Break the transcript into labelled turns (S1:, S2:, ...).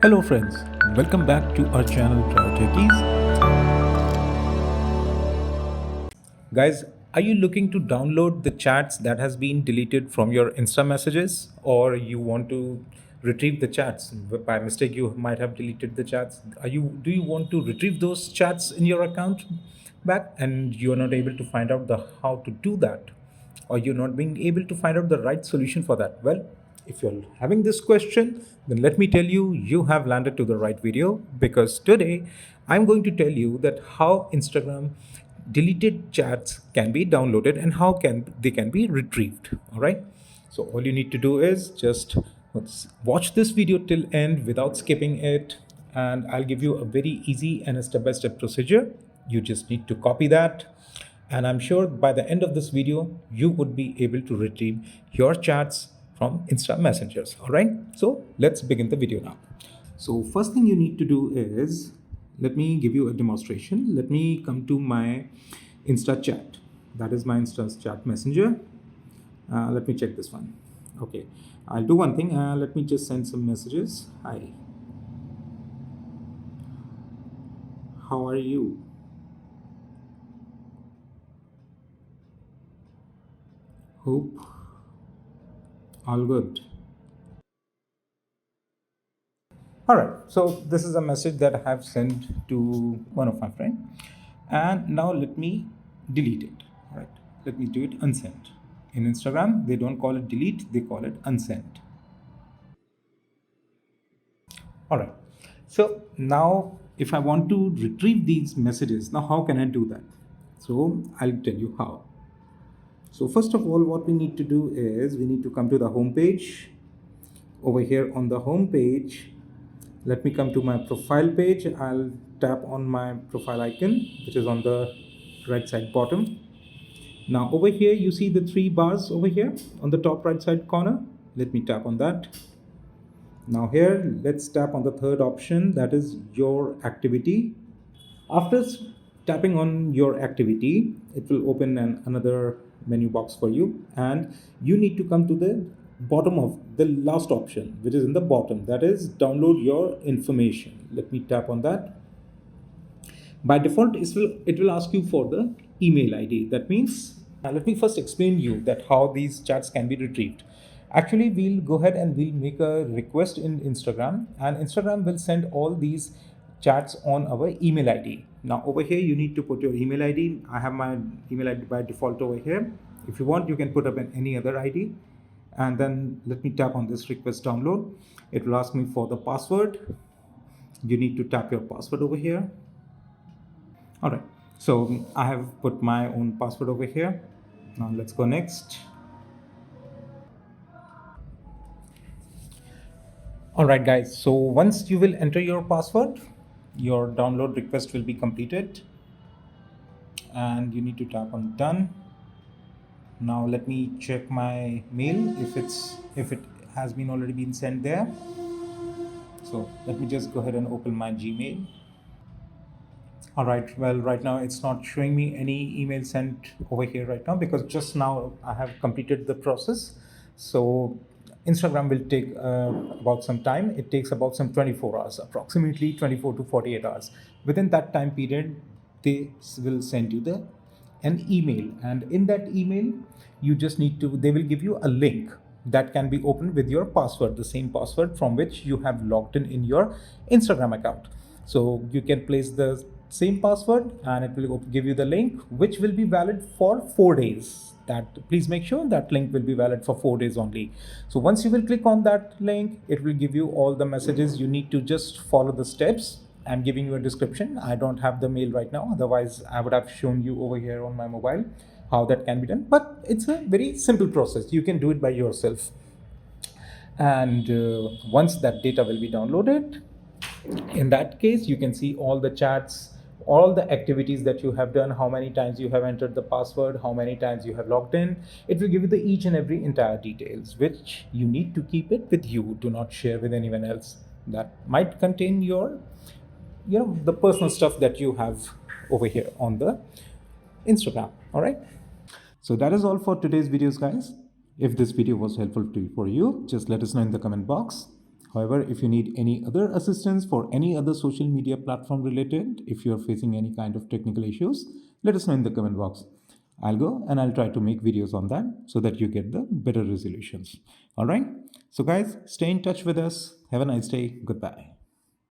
S1: Hello friends, welcome back to our channel TECHIES. Guys, are you looking to download the chats that has been deleted from your Insta messages, or you want to retrieve the chats? By mistake you might have deleted the chats. Do you want to retrieve those chats in your account back and you are not able to find out the how to do that? Or you're not being able to find out the right solution for that? Well, if you're having this question, then let me tell you, you have landed to the right video, because today I'm going to tell you that how Instagram deleted chats can be downloaded and how can they can be retrieved. All right. So all you need to do is just watch this video till end without skipping it, and I'll give you a very easy and a step-by-step procedure. You just need to copy that, and I'm sure by the end of this video you would be able to retrieve your chats from Insta messengers. All right, so let's begin the video now. So first thing you need to do is, let me give you a demonstration. Let me come to my Insta chat. That is my Insta chat messenger. Let me check this one. Okay, I'll do one thing. Let me just send some messages. Hi, how are you? Hope all good. All right, so this is a message that I have sent to one of my friends, and now let me delete it. All right, let me do it unsent. In Instagram, they don't call it delete, they call it unsent. All right, so now if I want to retrieve these messages, now how can I do that? So I'll tell you how. So first of all, what we need to do is we need to come to the home page. Over here on the home page, let me come to my profile page. I'll tap on my profile icon, which is on the right side bottom. Now over here you see the three bars over here on the top right side corner. Let me tap on that. Now here let's tap on the third option, that is your activity. After tapping on your activity, it will open another menu box for you, and you need to come to the bottom of the last option, which is in the bottom, that is download your information. Let me tap on that. By default, it will ask you for the email ID. That means, let me first explain you that how these chats can be retrieved. Actually, we'll go ahead and we'll make a request in Instagram, and Instagram will send all these chats on our email ID. Now over here you need to put your email ID. I have my email ID by default over here. If you want, you can put up any other ID, and then let me tap on this request download. It will ask me for the password. You need to tap your password over here. All right, so I have put my own password over here. Now let's go next. All right, guys, so once you will enter your password, your download request will be completed, and you need to tap on done. Now let me check my mail if it has been already been sent there. So let me just go ahead and open my Gmail. All right, well, right now it's not showing me any email sent over here right now, because just now I have completed the process. So Instagram will take about some time. It takes about some 24 hours, approximately 24 to 48 hours. Within that time period, they will send you an email, and in that email you just need to, they will give you a link that can be opened with your password, the same password from which you have logged in your Instagram account. So you can place the same password and it will give you the link, which will be valid for 4 days. That, please make sure that link will be valid for 4 days only. So once you will click on that link, it will give you all the messages. You need to just follow the steps. I'm giving you a description. I don't have the mail right now, otherwise I would have shown you over here on my mobile how that can be done, but it's a very simple process. You can do it by yourself. And once that data will be downloaded, in that case you can see all the chats, all the activities that you have done, how many times you have entered the password, how many times you have logged in. It will give you the each and every entire details, which you need to keep it with you. Do not share with anyone else. That might contain your, the personal stuff that you have over here on the Instagram. All right, so that is all for today's videos, guys. If this video was helpful for you, just let us know in the comment box. However, if you need any other assistance for any other social media platform related, if you're facing any kind of technical issues, let us know in the comment box. I'll go and I'll try to make videos on that so that you get the better resolutions. All right. So guys, stay in touch with us. Have a nice day. Goodbye.